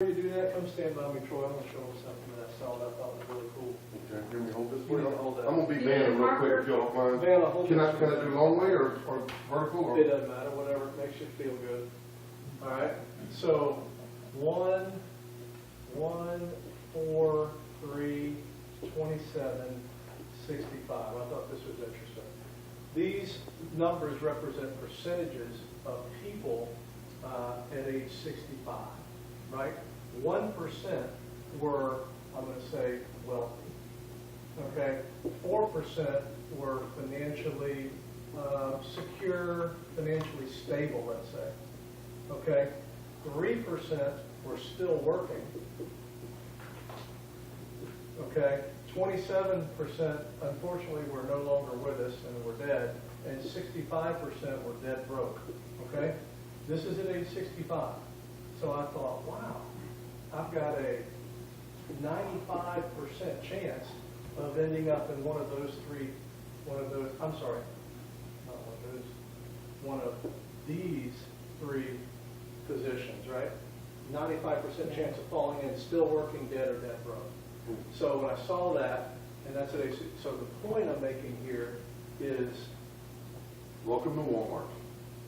Before you do that, come stand by me, Troy. I'm going to show them something that I saw that I thought was really cool. Okay, can we hold this? You need to hold that. I'm going to be Vanna real quick if y'all don't mind. Vanna, hold Can I this. do long way or vertical? Or? It doesn't matter, whatever makes you feel good. All right, so 1, 4, 3, 27, 65. I thought this was interesting. These numbers represent percentages of people at age 65, right? 1% were, I'm going to say, wealthy. Okay, 4% were financially secure, financially stable, let's say. Okay, 3% were still working. Okay, 27% unfortunately were no longer with us and were dead, and 65% were dead broke. Okay, this is at age 65. So I thought, wow, I've got a 95% chance of ending up in one of those these three positions, right? 95% chance of falling in, still working, dead, or dead broke. So when I saw that, and that's what so the point I'm making here is, Welcome to Walmart.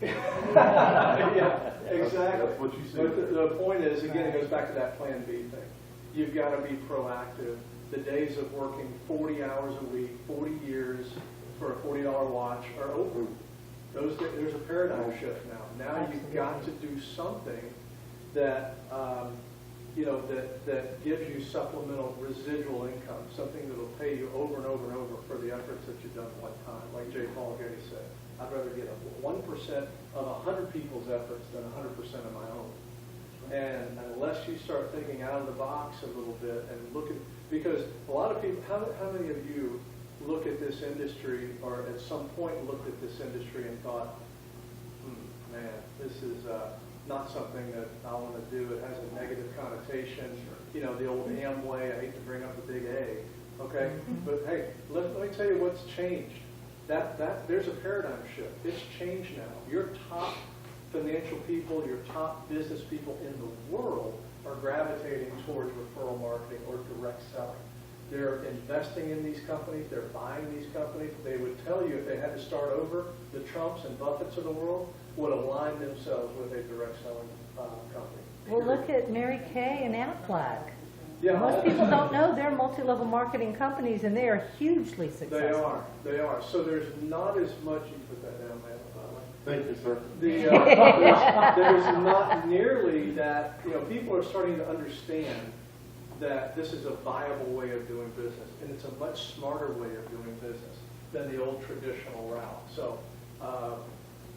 yeah, exactly. That's what you see. But the point is, again, it goes back to that Plan B thing. You've got to be proactive. The days of working 40 hours a week, 40 years for a $40 watch are over. There's a paradigm shift now. Now you've got to do something that that gives you supplemental residual income, something that will pay you over and over and over for the efforts that you've done at one time. Like J. Paul Getty said, I'd rather get 1% of 100 people's efforts than 100% of my own. And unless you start thinking out of the box a little bit and looking, because a lot of people, how many of you look at this industry or at some point looked at this industry and thought, man, this is not something that I want to do. It has a negative connotation. You know, the old Amway, I hate to bring up the big A, okay? But hey, let me tell you what's changed. There's a paradigm shift. It's changed now. Your top financial people, your top business people in the world are gravitating towards referral marketing or direct selling. They're investing in these companies. They're buying these companies. They would tell you if they had to start over, the Trumps and Buffetts of the world would align themselves with a direct selling company. Well, look at Mary Kay and Aflac. Yeah, Most people don't know they're multi-level marketing companies, and they are hugely successful. They are. So there's not as much, you put that down, man. Thank you, sir. There's not nearly that, people are starting to understand that this is a viable way of doing business, and it's a much smarter way of doing business than the old traditional route. So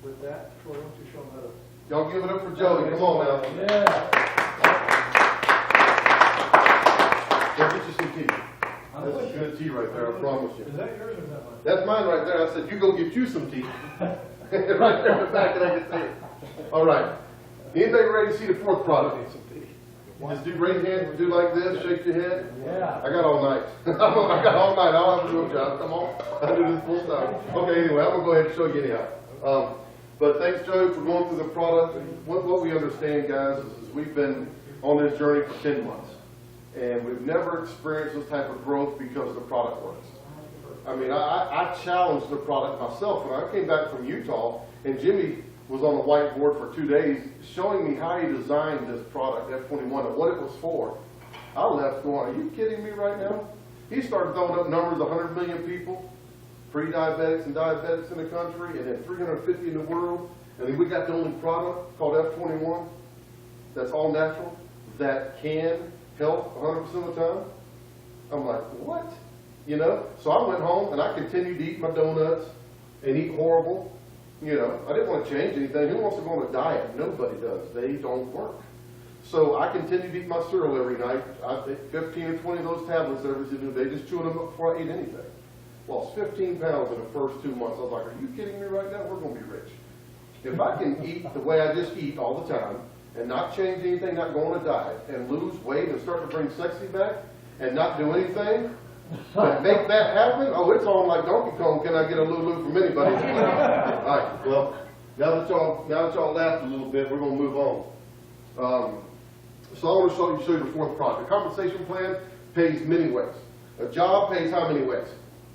with that, Troy, why don't you show them how to... Y'all give it up for Jody. Come on now. Yeah. Go get you some tea. That's good tea right there, I promise you. Is that yours or is that mine? That's mine right there. I said, you go get you some tea. Right there in the back, and I can see it. All right. Anybody ready to see the fourth product? Just do raise your hand, do like this, shake your head. Yeah. I got all night. I got all night. I'll have a real job. Come on. I do this full time. Okay, anyway, I'm going to go ahead and show you anyhow. But thanks, Joe, for going through the product. What we understand, guys, is we've been on this journey for 10 months. And we've never experienced this type of growth because the product works. I mean, I challenged the product myself when I came back from Utah, and Jimmy was on the whiteboard for 2 days showing me how he designed this product, F21, and what it was for. I left going, are you kidding me right now? He started throwing up numbers, 100 million people, pre-diabetics and diabetics in the country, and then 350 in the world. And then we got the only product called F21 that's all natural, that can help 100% of the time. I'm like, what? So I went home and I continued to eat my donuts and eat horrible. I didn't want to change anything. Who wants to go on a diet? Nobody does. They don't work. So I continued to eat my cereal every night. I take 15 or 20 of those tablets every single day, just chewing them up before I ate anything. Lost 15 pounds in the first 2 months. I was like, are you kidding me right now? We're going to be rich. If I can eat the way I just eat all the time and not change anything, not go on a diet, and lose weight and start to bring sexy back and not do anything, but make that happen, oh, it's on like Donkey Kong. Can I get a Lulu from anybody? All right, well, now that y'all laughed a little bit, we're going to move on. So I want to show you the fourth product. The compensation plan pays many ways. A job pays how many ways?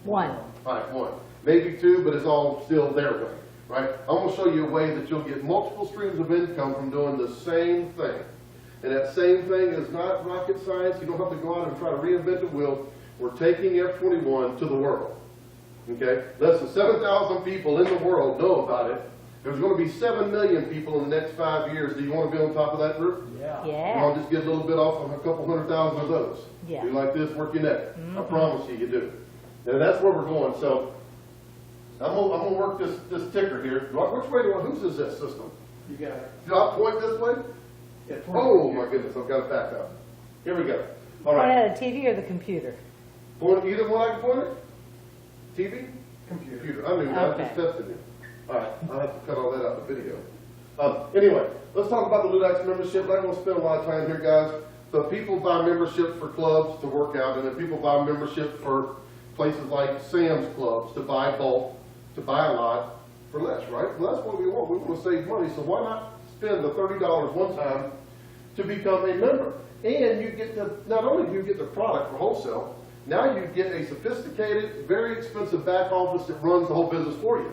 One. All right, one. Maybe two, but it's all still their way, right? I'm going to show you a way that you'll get multiple streams of income from doing the same thing. And that same thing is not rocket science. You don't have to go out and try to reinvent the wheel. We're taking F21 to the world. Okay? Less than 7,000 people in the world know about it. There's going to be 7 million people in the next 5 years. Do you want to be on top of that group? Yeah. I'll just get a little bit off of a couple 100,000 of those. Yeah. Do like this, work your neck. I promise you, you do. And that's where we're going. So I'm gonna work this ticker here. Which way whose is this system? You got it. Do I point this way? Yeah, Oh my goodness, I've got to back up. Here we go. All Point right. at a TV or the computer? Point either one I can point it? TV? Computer. I knew that. I Okay. just tested it. All right. I'll have to cut all that out of the video. Anyway, let's talk about the Ludaxx membership. I'm going to spend a lot of time here, guys. So people buy membership for clubs to work out, and then people buy membership for places like Sam's Clubs to buy bulk, to buy a lot for less, right? Well, that's what we want. We want to save money, so why not spend the $30 one time to become a member? And you get the, not only do you get the product for wholesale, now you get a sophisticated, very expensive back office that runs the whole business for you.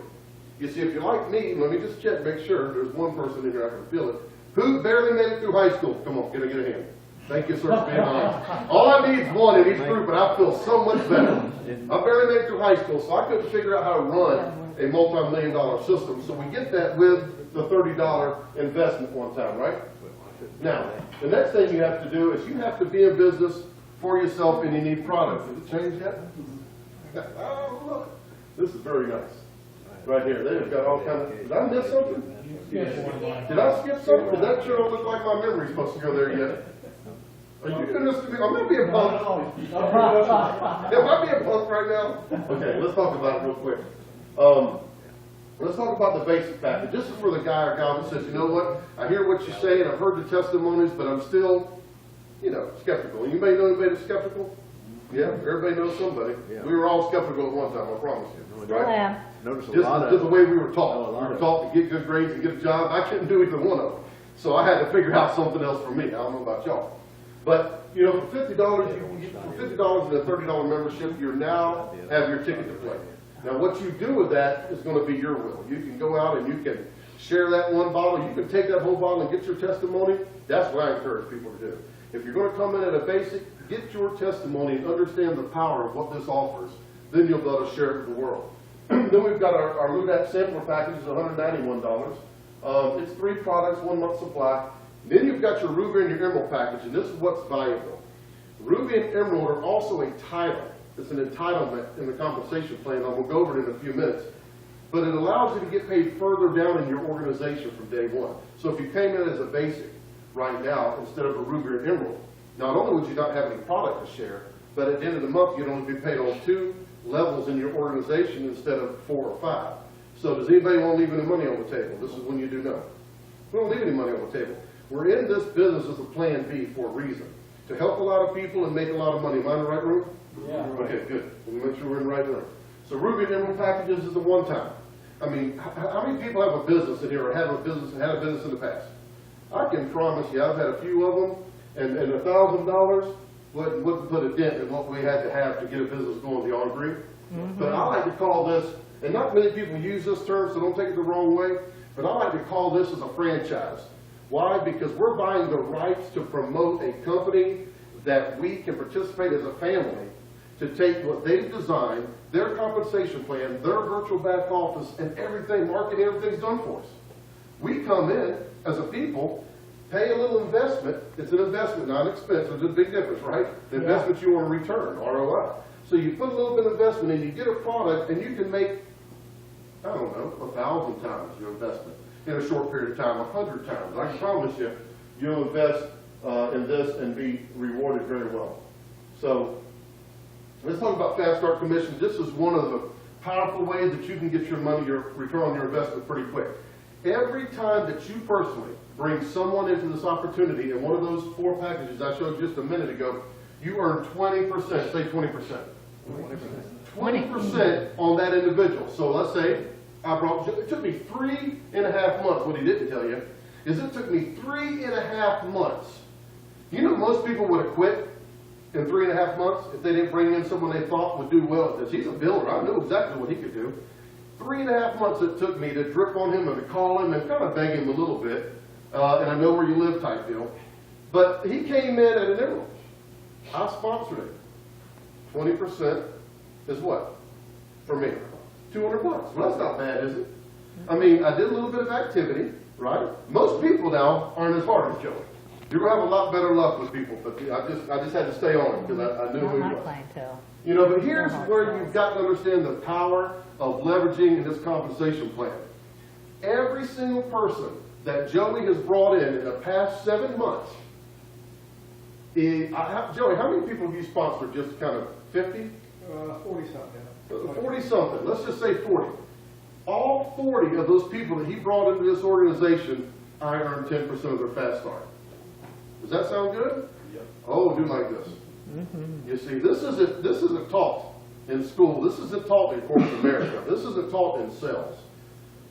You see, if you're like me, let me just check, make sure there's one person in here I can feel it. Who barely made it through high school? Come on, get a hand. Thank you, sir, for being honest. All I need is one in each group, and I feel so much better. I barely made it through high school, so I couldn't figure out how to run a multi-million-dollar system. So we get that with the $30 investment one time, right? Now, the next thing you have to do is you have to be in business for yourself, and you need product. Did it change yet? Oh, look. This is very nice. Right here. They've got all kinds of... Did I miss something? Did I skip something? Did that sure don't look like my memory's supposed to go there yet? Are you doing this to me? I'm going to be a punk. Am I being a punk right now? Okay, let's talk about it real quick. Let's talk about the basic package. This is for the guy or gal that says, you know what, I hear what you're saying, I've heard the testimonies, but I'm still, skeptical. Anybody know anybody that's skeptical? Yeah, everybody knows somebody. Yeah. We were all skeptical at one time, I promise you. Still Right? am. Notice a Just lot the of, way we were taught. Oh, a lot We were of- taught to get good grades and get a job. I couldn't do either one of them. So I had to figure out something else for me. I don't know about y'all. But, for $50, for $50 and a $30 membership, you now have your ticket to play. Now, what you do with that is going to be your will. You can go out and you can share that one bottle. You can take that whole bottle and get your testimony. That's what I encourage people to do. If you're going to come in at a basic, get your testimony and understand the power of what this offers. Then you'll be able to share it with the world. Then we've got our Ludaxx sampler package is $191. It's 3 products, 1 month supply. Then you've got your Ruby and your Emerald package, and this is what's valuable. Ruby and Emerald are also a title. It's an entitlement in the compensation plan. I will go over it in a few minutes. But it allows you to get paid further down in your organization from day one. So if you came in as a basic right now instead of a Ruby or Emerald, not only would you not have any product to share, but at the end of the month you'd only be paid on 2 levels in your organization instead of 4 or 5. So does anybody want to leave any money on the table? This is when you do know. We don't leave any money on the table. We're in this business as a plan B for a reason. To help a lot of people and make a lot of money. Am I in the right room? Yeah. Okay, good. We'll make sure we're in the right room. So Ruby and Emerald packages is a one-time. I mean, how many people have a business in here or have a business and had a business in the past? I can promise you I've had a few of them, and $1,000 wouldn't put a dent in what we had to have to get a business going, do y'all agree? But I like to call this, and not many people use this term, so don't take it the wrong way, but I like to call this as a franchise. Why? Because we're buying the rights to promote a company that we can participate as a family to take what they've designed, their compensation plan, their virtual back office, and everything, marketing, everything's done for us. We come in as a people, pay a little investment. It's an investment, not an expense. There's a big difference, right? The investment you want to return, ROI. So you put a little bit of investment in, you get a product, and you can make, I don't know, 1,000 times your investment in a short period of time, 100 times. I can promise you, you'll invest in this and be rewarded very well. So let's talk about fast start commissions. This is one of the powerful ways that you can get your money, your return on your investment pretty quick. Every time that you personally bring someone into this opportunity in one of those 4 packages I showed just a minute ago, you earn 20%, say 20%. 20% on that individual. So let's say it took me 3.5 months. What he didn't tell you is it took me 3.5 months most people would have quit in 3.5 months if they didn't bring in someone they thought would do well at this. He's a builder. I knew exactly what he could do. 3.5 months it took me to drip on him and to call him and kind of beg him a little bit. And I know where you live type deal. But he came in at an interval. I sponsored it. 20% is what? For me. $200. Well, that's not bad, is it? I mean, I did a little bit of activity, right? Most people now aren't as hard as Joey. You're going to have a lot better luck with people, but I just had to stay on it because I knew who he Not my was. clientele. You know, but here's where you've got to understand the power of leveraging in this compensation plan. Every single person that Joey has brought in the past 7 months, Joey, how many people have you sponsored? Just kind of 50? 40-something. 40-something. Let's just say 40. All 40 of those people that he brought into this organization, I earned 10% of their fast start. Does that sound good? Yep. Oh, do like this. You see, this isn't taught in school. This isn't taught in corporate America. This isn't taught in sales.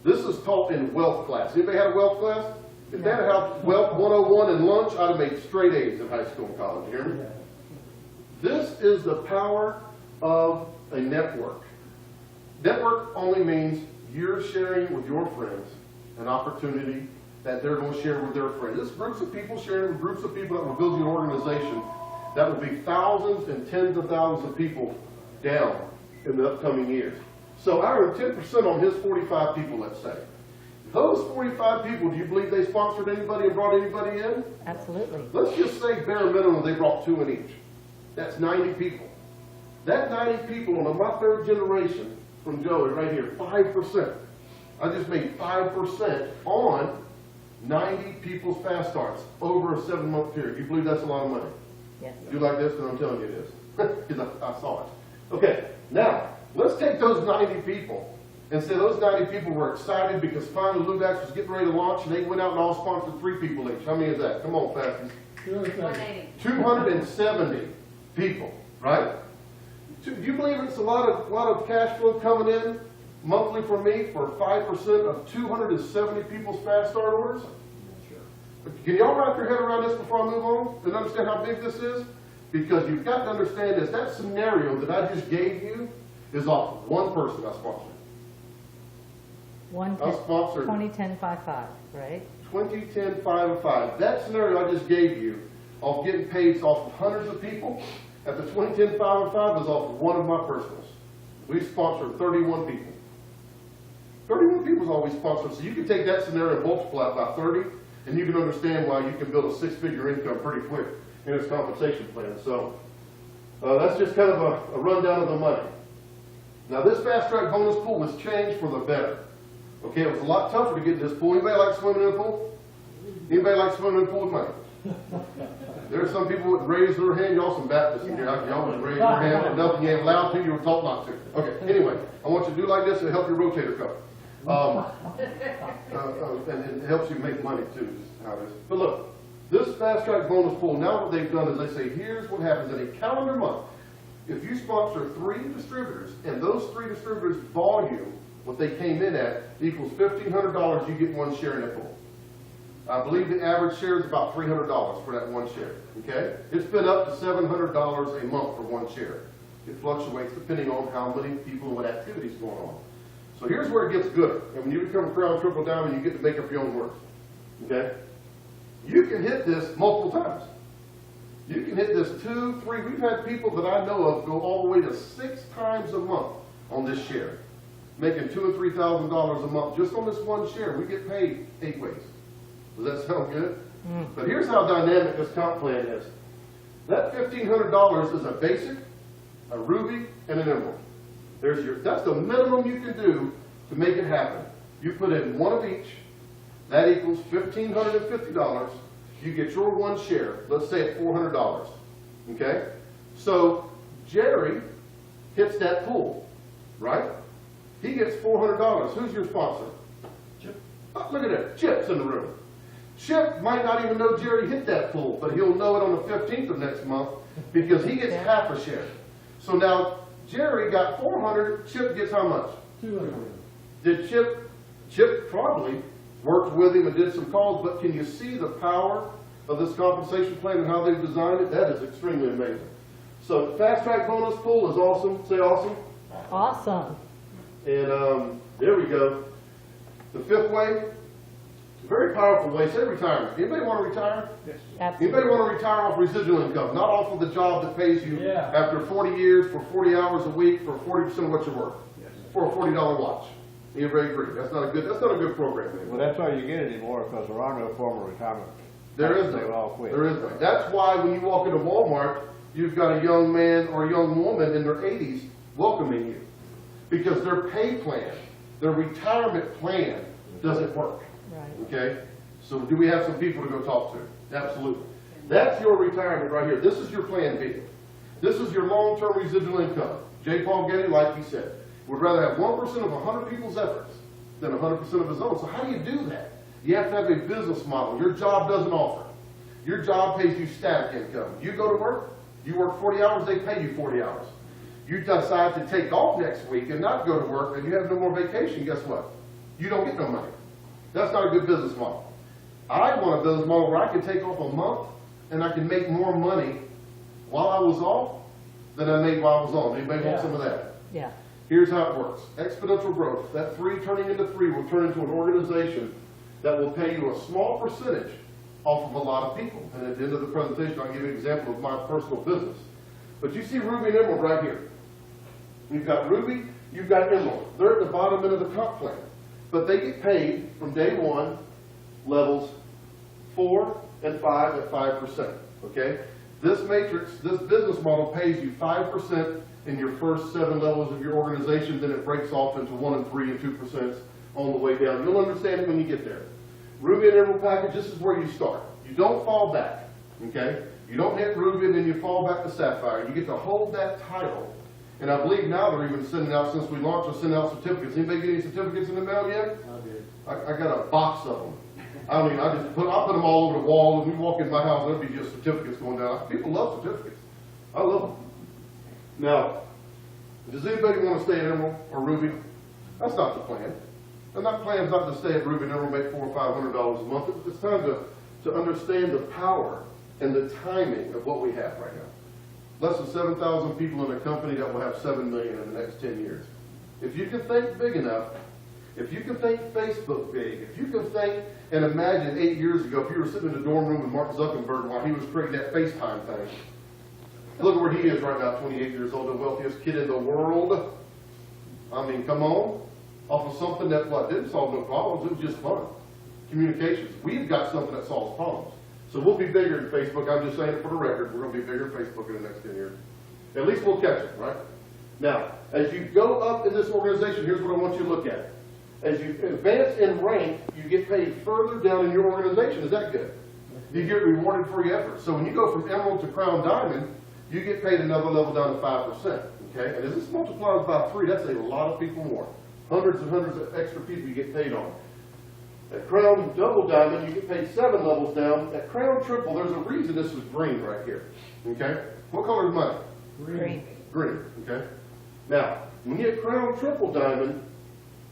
This is taught in wealth class. Anybody had a wealth class? If they had had wealth 101 in lunch, I'd have made straight A's in high school and college. You hear me? This is the power of a network. Network only means you're sharing with your friends an opportunity that they're going to share with their friends. This groups of people sharing with groups of people that will build you an organization that will be thousands and tens of thousands of people down in the upcoming years. So I earned 10% on his 45 people, let's say. Those 45 people, do you believe they sponsored anybody and brought anybody in? Absolutely. Let's just say bare minimum they brought 2 in each. That's 90 people. That 90 people on my 3rd generation from Joey right here, 5%. I just made 5% on 90 people's fast starts over a 7-month period. You believe that's a lot of money? Yes. You like this? Because I'm telling you it is. Because I saw it. Okay, now, let's take those 90 people and say those 90 people were excited because finally Ludaxx was getting ready to launch and they went out and all sponsored 3 people each. How many is that? Come on, Fasties. 270 people, right? Do you believe it's a lot of cash flow coming in monthly for me for 5% of 270 people's fast start orders? Can y'all wrap your head around this before I move on and understand how big this is? Because you've got to understand this. That scenario that I just gave you is off one person I sponsored. I sponsored 20-10-5-5, right? 20-10-5-5. That scenario I just gave you of getting paid off of hundreds of people, at the 20-10-5-5 was off of one of my personals. We sponsored 31 people. 31 people is all we sponsored. So you can take that scenario and multiply it by 30, and you can understand why you can build a 6-figure income pretty quick in this compensation plan. So that's just kind of a rundown of the money. Now this fast track bonus pool was changed for the better. Okay, it was a lot tougher to get in this pool. Anybody like swimming in a pool? Anybody like swimming in a pool with money? There are some people that raise their hand. Y'all some Baptists in here. Y'all would raise your hand, but nothing you ain't allowed to, you were taught not to. Okay, anyway, I want you to do like this and help your rotator cuff. And it helps you make money too, just how it is. But look, this fast track bonus pool, now what they've done is they say, here's what happens in a calendar month. If you sponsor 3 distributors, and those 3 distributors' volume, what they came in at, equals $1,500, you get 1 share in that pool. I believe the average share is about $300 for that 1 share, okay? It's been up to $700 a month for 1 share. It fluctuates depending on how many people and what activities going on. So here's where it gets good. And when you become a Crown Triple Diamond, you get to make up your own words, okay? You can hit this multiple times. You can hit this 2, 3. We've had people that I know of go all the way to 6 times a month on this share, making $2,000 or $3,000 a month just on this 1 share. We get paid 8 ways. Does that sound good? But here's how dynamic this comp plan is. That $1,500 is a basic, a ruby, and an emerald. That's the minimum you can do to make it happen. You put in 1 of each. That equals $1,550. You get your 1 share. Let's say at $400. Okay? So Jerry hits that pool, right? He gets $400. Who's your sponsor? Chip. Oh, look at that. Chip's in the room. Chip might not even know Jerry hit that pool, but he'll know it on the 15th of next month because he gets half a share. So now Jerry got 400. Chip gets how much? 200. Did Chip probably worked with him and did some calls, but can you see the power of this compensation plan and how they've designed it, that is extremely amazing. So fast track bonus pool is awesome. Say awesome. Awesome. And there we go. The fifth way, very powerful way. Say retirement. Anybody want to retire? Yes. Absolutely. Anybody want to retire off residual income, not off of the job that pays you after 40 years for 40 hours a week for 40% of what you work, for a $40 watch? Anybody agree? That's not a good program anymore. Well, that's how you get it anymore, because there are no formal retirement. There is They've all no. quit. There is no. That's why when you walk into Walmart, you've got a young man or a young woman in their 80s welcoming you, because their pay plan, their retirement plan doesn't work. Right. Okay? So do we have some people to go talk to? Absolutely. That's your retirement right here. This is your plan B. This is your long-term residual income. J. Paul Getty, like he said, would rather have 1% of 100 people's efforts than 100% of his own. So how do you do that? You have to have a business model your job doesn't offer. Your job pays you static income. You go to work, you work 40 hours, they pay you 40 hours. You decide to take off next week and not go to work and you have no more vacation, guess what? You don't get no money. That's not a good business model. I want a business model where I can take off a month and I can make more money while I was off than I made while I was on. Anybody want some of that? Yeah. Here's how it works. Exponential growth. That 3 turning into 3 will turn into an organization that will pay you a small percentage off of a lot of people. And at the end of the presentation, I'll give you an example of my personal business. But you see Ruby and Emerald right here. You've got Ruby, you've got Emerald. They're at the bottom end of the comp plan. But they get paid from day 1, levels 4 and 5 at 5%. Okay? This matrix, this business model pays you 5% in your first 7 levels of your organization, then it breaks off into 1 and 3 and 2% on the way down. You'll understand it when you get there. Ruby and Emerald package, this is where you start. You don't fall back, okay? You don't hit Ruby and then you fall back to Sapphire. You get to hold that title. And I believe now they're even sending out, since we launched, they're sending out certificates. Anybody get any certificates in the mail yet? I did. I got a box of them. I mean, I put them all over the wall, and we walk in my house, there'll be just certificates going down. People love certificates. I love them. Now, does anybody want to stay at Emerald or Ruby? That's not the plan. And that plan is not to stay at Ruby and Emerald, make $400 or $500 a month. It's time to understand the power and the timing of what we have right now. Less than 7,000 people in a company that will have 7 million in the next 10 years. If you can think big enough, if you can think Facebook big, if you can think and imagine 8 years ago, if you were sitting in the dorm room with Mark Zuckerberg while he was creating that FaceTime thing, look at where he is right now, 28 years old, the wealthiest kid in the world. I mean, come on. Off of something that, didn't solve no problems, it was just fun. Communications. We've got something that solves problems. So we'll be bigger than Facebook. I'm just saying it for the record. We're going to be bigger than Facebook in the next 10 years. At least we'll catch it, right? Now, as you go up in this organization, here's what I want you to look at. As you advance in rank, you get paid further down in your organization. Is that good? You get rewarded for your efforts. So when you go from Emerald to Crown Diamond, you get paid another level down to 5%. Okay? And as this multiplies by 3, that's a lot of people more. Hundreds and hundreds of extra people you get paid on. At Crown Double Diamond, you get paid 7 levels down. At Crown Triple, there's a reason this is green right here. Okay? What color is mine? Green. Green. Okay? Now, when you get Crown Triple Diamond,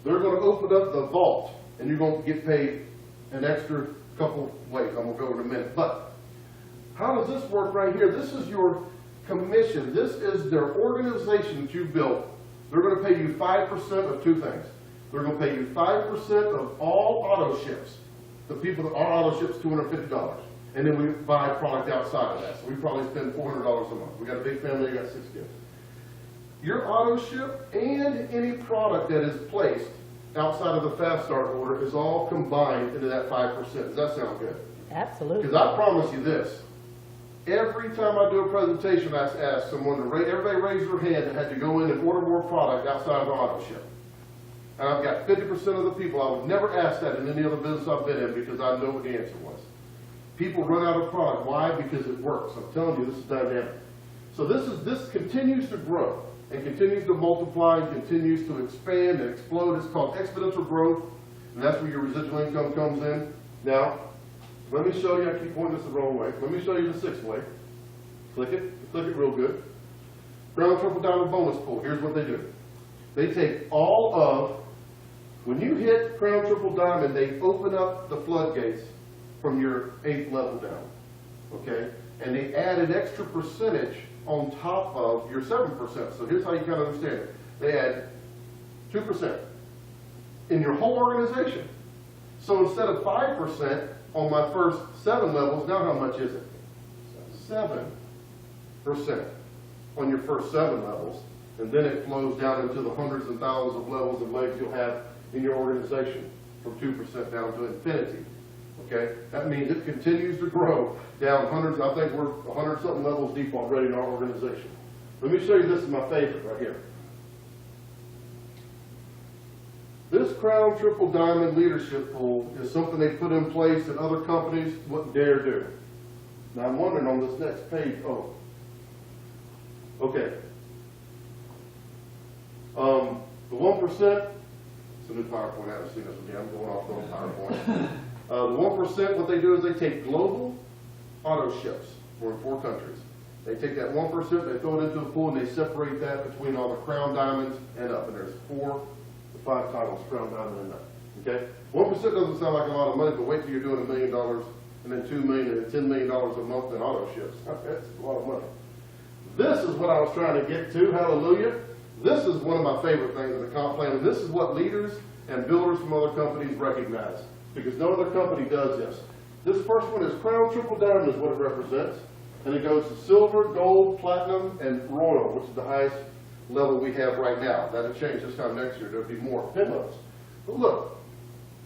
they're going to open up the vault, and you're going to get paid an extra couple ways. I'm going to go in a minute. But how does this work right here? This is your commission. This is their organization that you built. They're going to pay you 5% of 2 things. They're going to pay you 5% of all auto ships. The people that our auto ships $250. And then we buy product outside of that. So we probably spend $400 a month. We got a big family, we got 6 kids. Your auto ship and any product that is placed outside of the fast start order is all combined into that 5%. Does that sound good? Absolutely. Because I promise you this. Every time I do a presentation, I ask someone to everybody raise their hand that had to go in and order more product outside of the auto ship. And I've got 50% of the people. I would never ask that in any other business I've been in because I know what the answer was. People run out of product. Why? Because it works. I'm telling you, this is dynamic. So this continues to grow and continues to multiply and continues to expand and explode. It's called exponential growth, and that's where your residual income comes in. Now, let me show you. I keep pointing this the wrong way. Let me show you the 6th way. Click it real good. Crown Triple Diamond bonus pool. Here's what they do. They take all of, when you hit Crown Triple Diamond, they open up the floodgates from your 8th level down. okay? And they add an extra percentage on top of your 7%. So here's how you kind of understand it. They add 2% in your whole organization. So instead of 5% on my first 7 levels, now how much is it? 7% on your first 7 levels. And then it flows down into the hundreds and thousands of levels and legs you'll have in your organization from 2% down to infinity. Okay? That means it continues to grow down hundreds. I think we're 100-something levels deep already in our organization. Let me show you, this is my favorite right here. This Crown Triple Diamond Leadership Pool is something they put in place that other companies wouldn't dare do. Now I'm wondering on this next page, oh, okay. The 1%, it's a new PowerPoint, I haven't seen this one yet, I'm going off the old PowerPoint. The 1%, what they do is they take global auto ships, we're in 4 countries. They take that 1%, they throw it into a pool, and they separate that between all the Crown Diamonds and up, and there's 4 to 5 titles, Crown Diamond and up, okay? 1% doesn't sound like a lot of money, but wait till you're doing $1 million, and then $2 million, and $10 million a month in auto ships. That's a lot of money. This is what I was trying to get to, hallelujah. This is one of my favorite things in the comp plan, and this is what leaders and builders from other companies recognize, because no other company does this. This first one is Crown Triple Diamond is what it represents, and it goes to silver, gold, platinum, and royal, which is the highest level we have right now. That'll change this time next year. There'll be more pinlets. But look,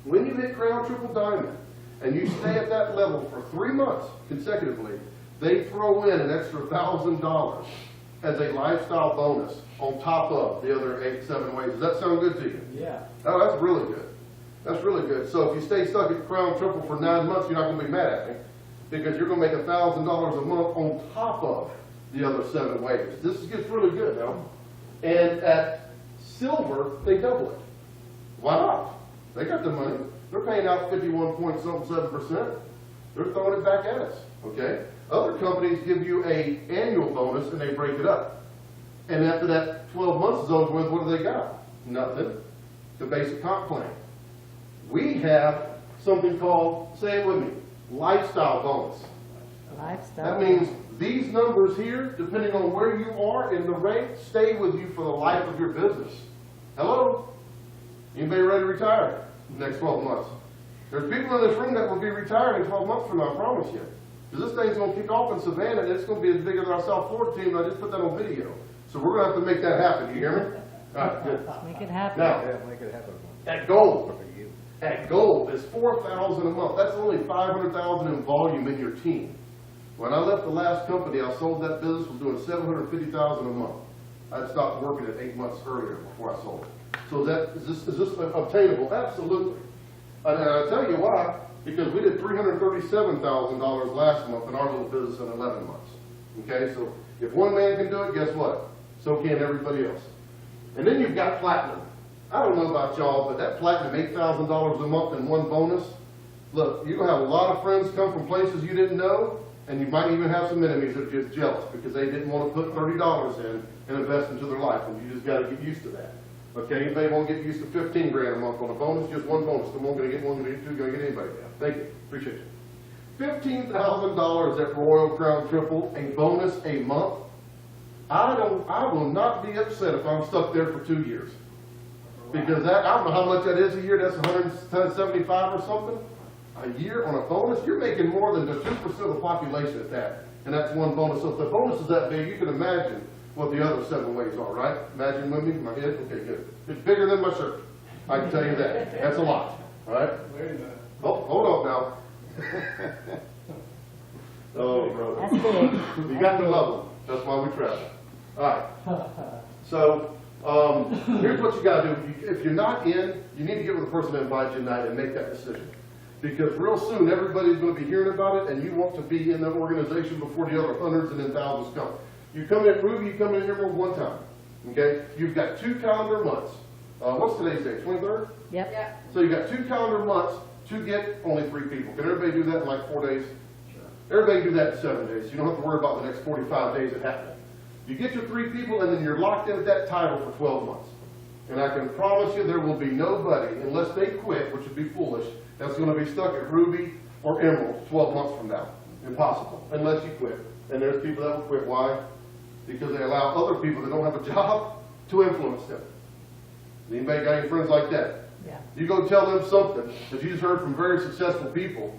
when you hit Crown Triple Diamond, and you stay at that level for 3 months consecutively, they throw in an extra $1,000 as a lifestyle bonus on top of the other 8, 7 ways. Does that sound good to you? Yeah. Oh, that's really good. That's really good. So if you stay stuck at Crown Triple for 9 months, you're not going to be mad at me, because you're going to make $1,000 a month on top of the other 7 ways. This gets really good now. And at silver, they double it. Why not? They got the money. They're paying out 51.7%. They're throwing it back at us. Okay? Other companies give you an annual bonus and they break it up. And after that 12 months is over with, what do they got? Nothing. The basic comp plan. We have something called, say it with me, lifestyle bonus. Lifestyle. That means these numbers here, depending on where you are in the rate, stay with you for the life of your business. Hello? Anybody ready to retire in the next 12 months? There's people in this room that will be retiring in 12 months from now, I promise you. Because this thing's going to kick off in Savannah, and it's going to be as big as our South Florida team, and I just put that on video. So we're going to have to make that happen. You hear me? All right, good. Make it happen. Now, Yeah, make it happen. at gold is $4,000 a month. That's only $500,000 in volume in your team. When I left the last company, I sold that business, was doing $750,000 a month. I'd stopped working it 8 months earlier before I sold it. So is this obtainable? Absolutely. And I'll tell you why. Because we did $337,000 last month in our little business in 11 months. Okay, so if one man can do it, guess what? So can everybody else. And then you've got platinum. I don't know about y'all, but that platinum, $8,000 a month in one bonus. Look, you're going to have a lot of friends come from places you didn't know, and you might even have some enemies that are just jealous because they didn't want to put $30 in and invest into their life, and you just got to get used to that. Okay, anybody want to get used to 15 grand a month on a bonus? Just one bonus. Come on, going to get one, going to get two, going to get anybody. Thank you. Appreciate you. $15,000 at Royal Crown Triple, a bonus a month. I will not be upset if I'm stuck there for 2 years. Because that, I don't know how much that is a year. That's 175 or something. A year on a bonus. You're making more than the 2% of the population at that. And that's one bonus. So if the bonus is that big, you can imagine what the other 7 ways are, right? Imagine with me, my head, okay, good. It's bigger than my shirt. I can tell you that. That's a lot, all right? Wait a minute. Oh, hold up now. Oh, brother. That's big. You got to love them. That's why we travel. All right. So, here's what you got to do. If you're not in, you need to get with the person that invited you tonight and make that decision. Because real soon, everybody's going to be hearing about it, and you want to be in the organization before the other hundreds and then thousands come. You come in, Ruby, you come in here for one time, okay? You've got 2 calendar months. What's today's date, 23rd? Yep. So you've got 2 calendar months to get only 3 people. Can everybody do that in like 4 days? Sure. Everybody do that in 7 days. You don't have to worry about the next 45 days that happen. You get your 3 people, and then you're locked in at that title for 12 months. And I can promise you there will be nobody, unless they quit, which would be foolish, that's going to be stuck at Ruby or Emerald 12 months from now. Impossible, unless you quit. And there's people that will quit. Why? Because they allow other people that don't have a job to influence them. Anybody got any friends like that? Yeah. You go tell them something that you just heard from very successful people.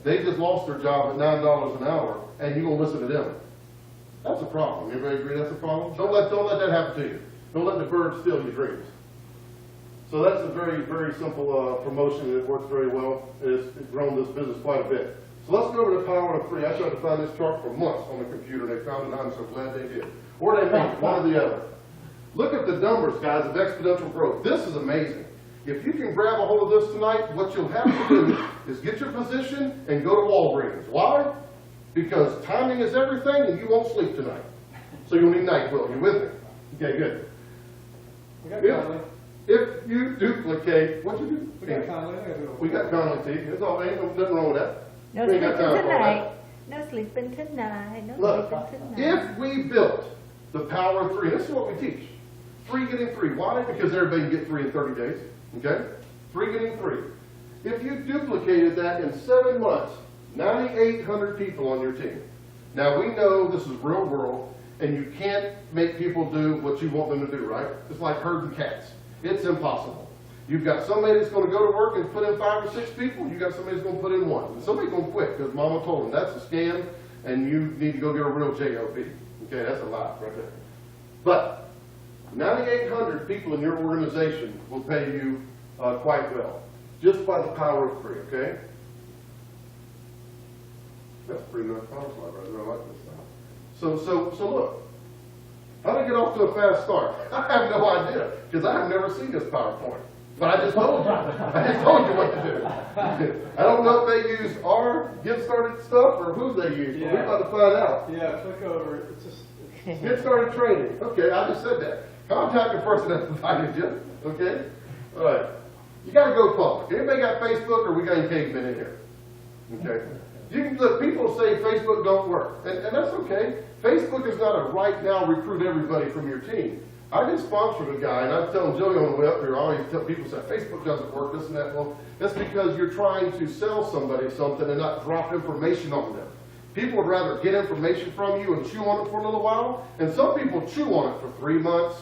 They just lost their job at $9 an hour, and you gonna listen to them. That's a problem. Everybody agree that's a problem? Don't let that happen to you. Don't let the birds steal your dreams. So that's a very, very simple promotion that works very well. It's grown this business quite a bit. So let's go over to Power of Three. I tried to find this chart for months on the computer. They found it, and I'm so glad they did. Or they made it, one or the other. Look at the numbers, guys, of exponential growth. This is amazing. If you can grab a hold of this tonight, what you'll have to do is get your position and go to Walgreens. Why? Because timing is everything, and you won't sleep tonight. So you'll need NyQuil. You with me? Okay, good. We got Conley. If you duplicate, what'd you do? We got Conley. We got Conley tea. It's all, ain't nothing wrong with that. No We ain't sleeping got time for all tonight. that. No sleeping tonight. No Look, sleeping tonight. if we built the Power of Three, this is what we teach. 3 getting 3. Why? Because everybody can get 3 in 30 days. Okay? 3 getting 3. If you duplicated that in 7 months, 9,800 people on your team. Now we know this is real world, and you can't make people do what you want them to do, right? It's like herding cats. It's impossible. You've got somebody that's going to go to work and put in 5 or 6 people. You've got somebody that's going to put in 1. And somebody's going to quit because mama told them that's a scam, and you need to go get a real job. Okay, that's a lie right there. But 9,800 people in your organization will pay you quite well, just by the power of 3, okay? That's a pretty nice power slide right there. I like this stuff. So look, how did I get off to a fast start? I have no idea, because I have never seen this PowerPoint. But I just told you. I just told you what to do. I don't know if they use our Get Started stuff or who they use, but we're about to find out. Yeah, click over. It's just, Get Started training. Okay, I just said that. Contact the person that invited you. Okay? All right. You got to go public. Anybody got Facebook, or we got any cavemen in here? Okay? You can, look, people say Facebook don't work, and that's okay. Facebook is not a right now recruit everybody from your team. I just sponsored a guy, and I was telling Joey on the way up here, I always tell people, say, Facebook doesn't work, this and that. Well, that's because you're trying to sell somebody something and not drop information on them. People would rather get information from you and chew on it for a little while, and some people chew on it for 3 months,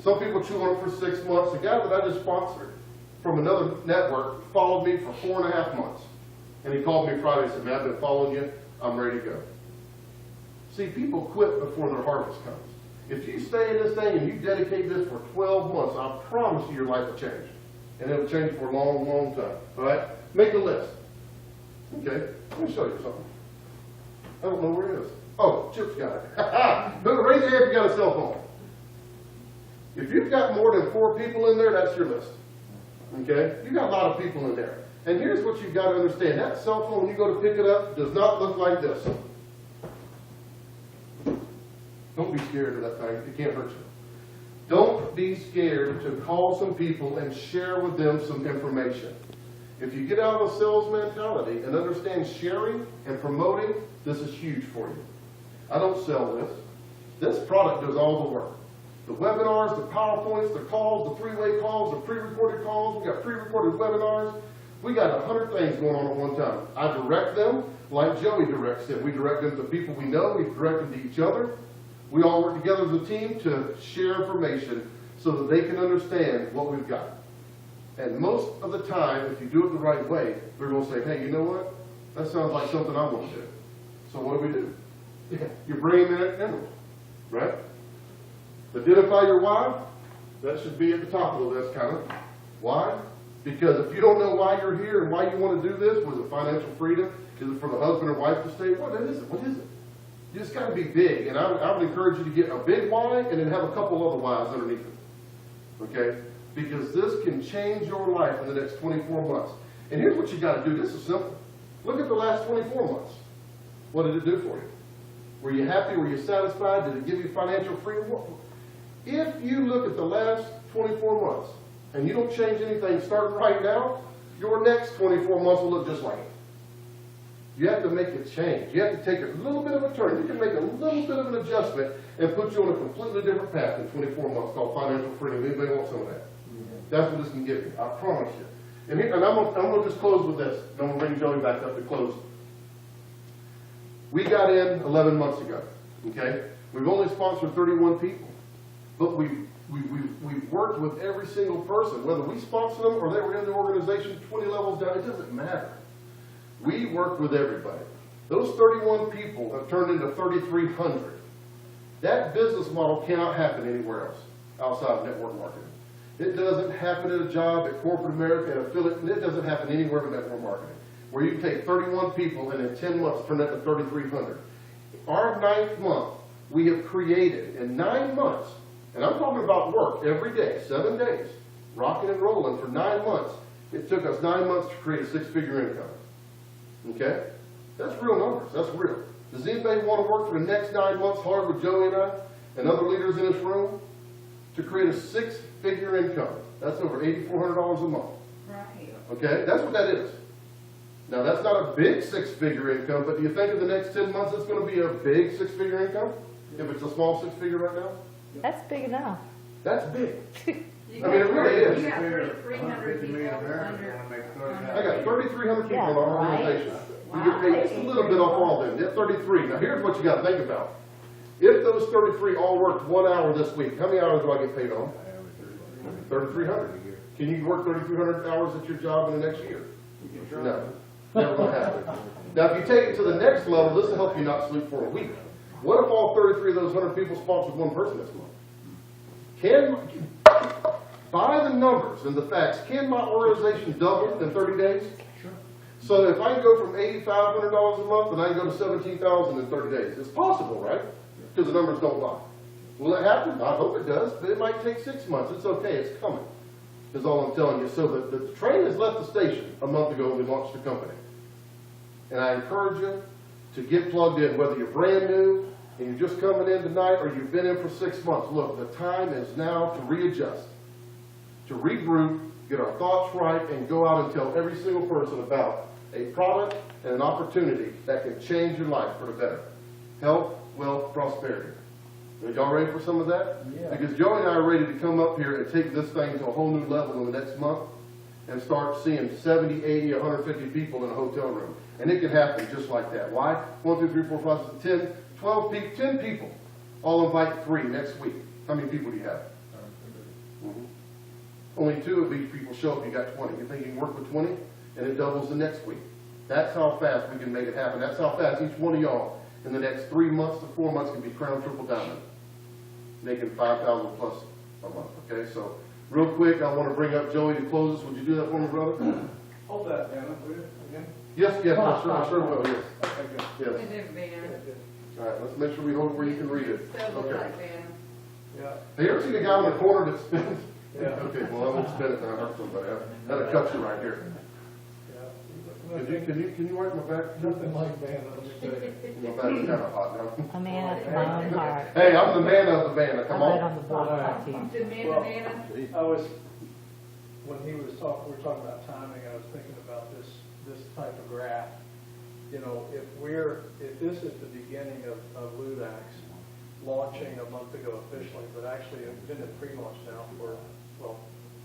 some people chew on it for 6 months. The guy that I just sponsored from another network followed me for 4.5 months. And he called me Friday and said, man, I've been following you, I'm ready to go. See, people quit before their harvest comes. If you stay in this thing and you dedicate this for 12 months, I promise you your life will change. And it will change for a long, long time. All right? Make a list. Okay? Let me show you something. I don't know where it is. Oh, Chip's got it. Raise your hand if you got a cell phone. If you've got more than 4 people in there, that's your list. Okay? You've got a lot of people in there. And here's what you've got to understand. That cell phone, when you go to pick it up, does not look like this. Don't be scared of that thing. It can't hurt you. Don't be scared to call some people and share with them some information. If you get out of a sales mentality and understand sharing and promoting, this is huge for you. I don't sell this. This product does all the work. The webinars, the PowerPoints, the calls, the 3-way calls, the pre-recorded calls. We got pre-recorded webinars. We got 100 things going on at one time. I direct them like Joey directs them. We direct them to people we know. We direct them to each other. We all work together as a team to share information so that they can understand what we've got. And most of the time, if you do it the right way, we're going to say, hey, you know what? That sounds like something I want to do. So what do? You bring them in, right? Identify your why. That should be at the top of the list, kind of. Why? Because if you don't know why you're here and why you want to do this, was it financial freedom? Is it for the husband or wife to stay? What is it? What is it? You just got to be big. And I would encourage you to get a big why and then have a couple other whys underneath it. Okay? Because this can change your life in the next 24 months. And here's what you got to do. This is simple. Look at the last 24 months. What did it do for you? Were you happy? Were you satisfied? Did it give you financial freedom? If you look at the last 24 months and you don't change anything starting right now, your next 24 months will look just like it. You have to make a change. You have to take a little bit of a turn. You can make a little bit of an adjustment and put you on a completely different path in 24 months called financial freedom. Anybody want some of that? That's what this can give you. I promise you. And I'm going to just close with this. I'm going to bring Joey back up to close. We got in 11 months ago, okay? We've only sponsored 31 people, but we've worked with every single person, whether we sponsor them or they were in the organization 20 levels down, it doesn't matter. We work with everybody. Those 31 people have turned into 3,300. That business model cannot happen anywhere else outside of network marketing. It doesn't happen at a job at corporate America, at affiliate, and it doesn't happen anywhere but network marketing, where you take 31 people and in 10 months turn that to 3,300. Our 9th month, we have created in 9 months, and I'm talking about work every day, 7 days, rocking and rolling for 9 months. It took us 9 months to create a 6-figure income. Okay? That's real numbers. That's real. Does anybody want to work for the next 9 months hard with Joey and I and other leaders in this room to create a 6-figure income? That's over $8,400 a month. Right. Okay? That's what that is. Now, that's not a big 6-figure income, but do you think in the next 10 months it's going to be a big 6-figure income? If it's a small 6-figure right now? That's big enough. That's big. You I mean, it really is. You got 300 people under. I got 3,300 people Yeah, in our right. organization. We get paid just a little bit off all of them. They're 33. Now, here's what you got to think about. If those 33 all worked 1 hour this week, how many hours do I get paid on? 3,300. Can you work 3,300 hours at your job in the next year? No. Never going to happen. Now, if you take it to the next level, this will help you not sleep for a week. What if all 33 of those 100 people sponsored one person this month? By the numbers and the facts, can my organization double in 30 days? Sure. So if I can go from $8,500 a month and I can go to $17,000 in 30 days, it's possible, right? Because the numbers don't lie. Will it happen? I hope it does, but it might take 6 months. It's okay. It's coming, is all I'm telling you. So the train has left the station a month ago when we launched the company. And I encourage you to get plugged in, whether you're brand new and you're just coming in tonight or you've been in for 6 months. Look, the time is now to readjust, to regroup, get our thoughts right, and go out and tell every single person about a product and an opportunity that can change your life for the better. Health, wealth, prosperity. Are y'all ready for some of that? Yeah. Because Joey and I are ready to come up here and take this thing to a whole new level in the next month and start seeing 70, 80, 150 people in a hotel room. And it can happen just like that. Why? 1, 2, 3, 4, 5, 6, 10, 12 people, 10 people. I'll invite 3 next week. How many people do you have? Mm-hmm. Only 2 of these people show up, you got 20. You think you can work with 20? And it doubles the next week. That's how fast we can make it happen. That's how fast each one of y'all in the next 3 months to 4 months can be crown triple diamond, making $5,000 plus a month. Okay, so real quick, I want to bring up Joey to close us. Would you do that for me, brother? Hold that, Anna, will you, again? Yes, yes, I sure will, yes. Okay, good. Yes. And then Vanna. All right, let's make sure we hold it where you can read it. Still look Okay. like Vanna. Yeah, Have you ever seen a guy in the corner that spins? Yeah. Okay, well, I won't spin it, then I hurt somebody. That'll cut you right here. yeah. Can you wipe my back? Nothing like Vanna, let me tell you. My back's kind of hot now. A man after my own heart. Hey, I'm the man of the band, I come read on on. the board about you. Did Well, Vanna? I was, when he was talking, we were talking about timing, I was thinking about this type of graph. You know, if this is the beginning of Ludaxx launching a month ago officially, but actually it's been in pre-launch now for, well,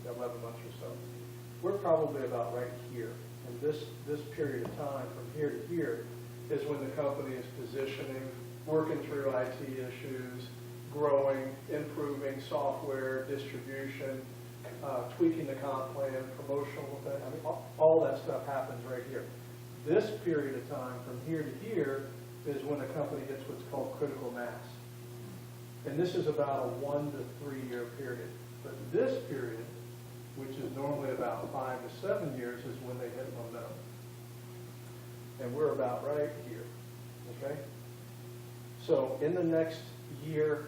11 months or so, we're probably about right here. And this period of time from here to here is when the company is positioning, working through IT issues, growing, improving software, distribution, tweaking the comp plan, promotional, I mean, all that stuff happens right here. This period of time from here to here is when the company hits what's called critical mass. And this is about a 1 to 3 year period. But this period, which is normally about 5 to 7 years, is when they hit momentum. And we're about right here, okay? So in the next year,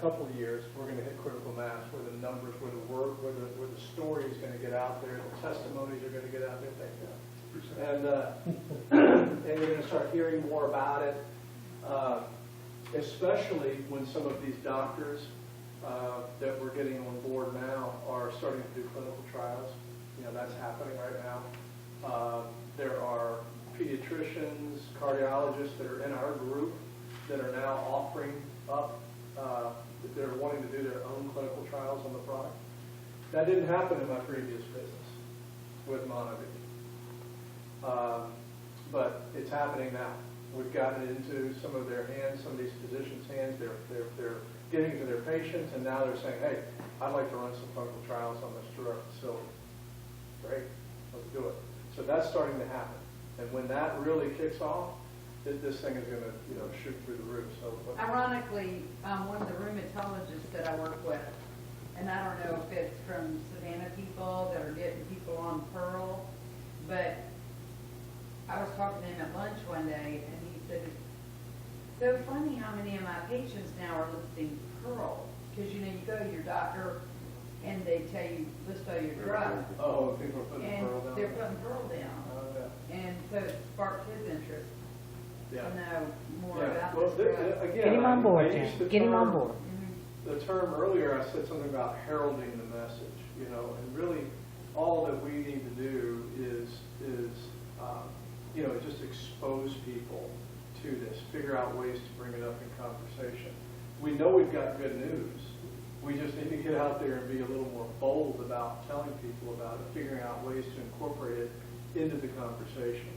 couple of years, we're going to hit critical mass, where the numbers, where the work, where the story is going to get out there, the testimonies are going to get out there, thank you. And you're going to start hearing more about it, especially when some of these doctors that we're getting on board now are starting to do clinical trials. You know, that's happening right now. There are pediatricians, cardiologists that are in our group that are now offering up, that they're wanting to do their own clinical trials on the product. That didn't happen in my previous business with Monavie. But it's happening now. We've gotten it into some of their hands, some of these physicians' hands. They're getting it to their patients, and now they're saying, hey, I'd like to run some clinical trials on this through our facility. Great, let's do it. So that's starting to happen. And when that really kicks off, this thing is going to, shoot through the roof. So Ironically, one of the rheumatologists that I work with, and I don't know if it's from Savannah people that are getting people on Pearl, but I was talking to him at lunch one day, and he said, it's so funny how many of my patients now are listing Pearl. Because, you go to your doctor, and they tell you, list all your drugs. oh, people are putting And Pearl down. they're putting Pearl down. Oh, yeah. And so it sparked his interest Yeah. to know more Yeah. about Well, this drug. again, Get him on board, I used Jim. the Get him on term- board. Mhm. The term earlier, I said something about heralding the message, and really all that we need to do is just expose people to this, figure out ways to bring it up in conversation. We know we've got good news. We just need to get out there and be a little more bold about telling people about it, figuring out ways to incorporate it into the conversation.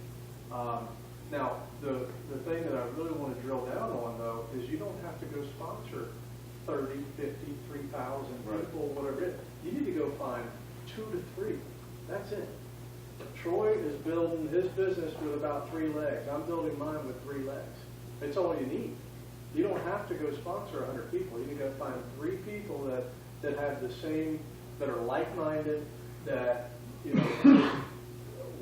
Now, the thing that I really want to drill down on, though, is you don't have to go sponsor 30, 50, 3,000 people, whatever it is. You need to go find 2 to 3. That's it. Troy is building his business with about 3 legs. I'm building mine with 3 legs. It's all you need. You don't have to go sponsor 100 people. You can go find 3 people that have the same, that are like-minded, that,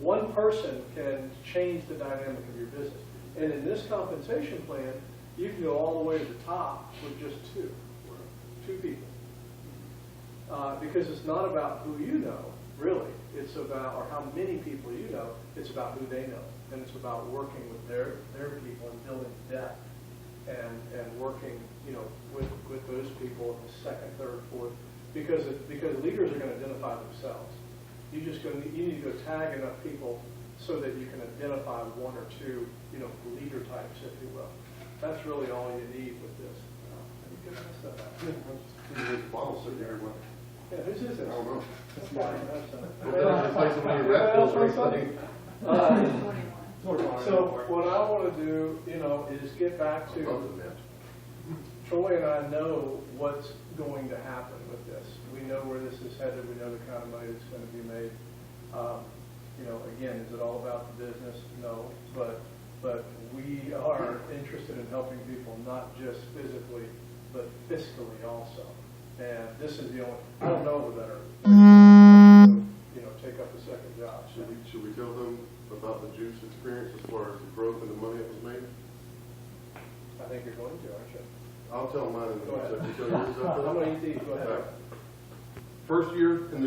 one person can change the dynamic of your business. And in this compensation plan, you can go all the way to the top with just 2 people. Because it's not about who you know, really. It's about, or how many people you know, it's about who they know. And it's about working with their people and building depth and working, with those people in the second, third, fourth, because leaders are going to identify themselves. You need to go tag enough people so that you can identify 1 or 2, leader types, if you will. That's really all you need with this. There's a bottle sitting there. Yeah, whose is I this? don't know. That's mine. That's Just like some of your rat pills or something. 21. So what I want to do, is get back to, Troy and I know what's going to happen with this. We know where this is headed. We know the kind of money that's going to be made. Again, is it all about the business? No, but we are interested in helping people, not just physically, but fiscally also. And this is the only, I don't know the better, take up a second job. Should we tell them about the juice experience as far as the growth and the money that was made? I think you're going to, aren't you? I'll tell mine in a Go ahead. second. Tell yours after I'm that. going to eat these. Go ahead. First year in the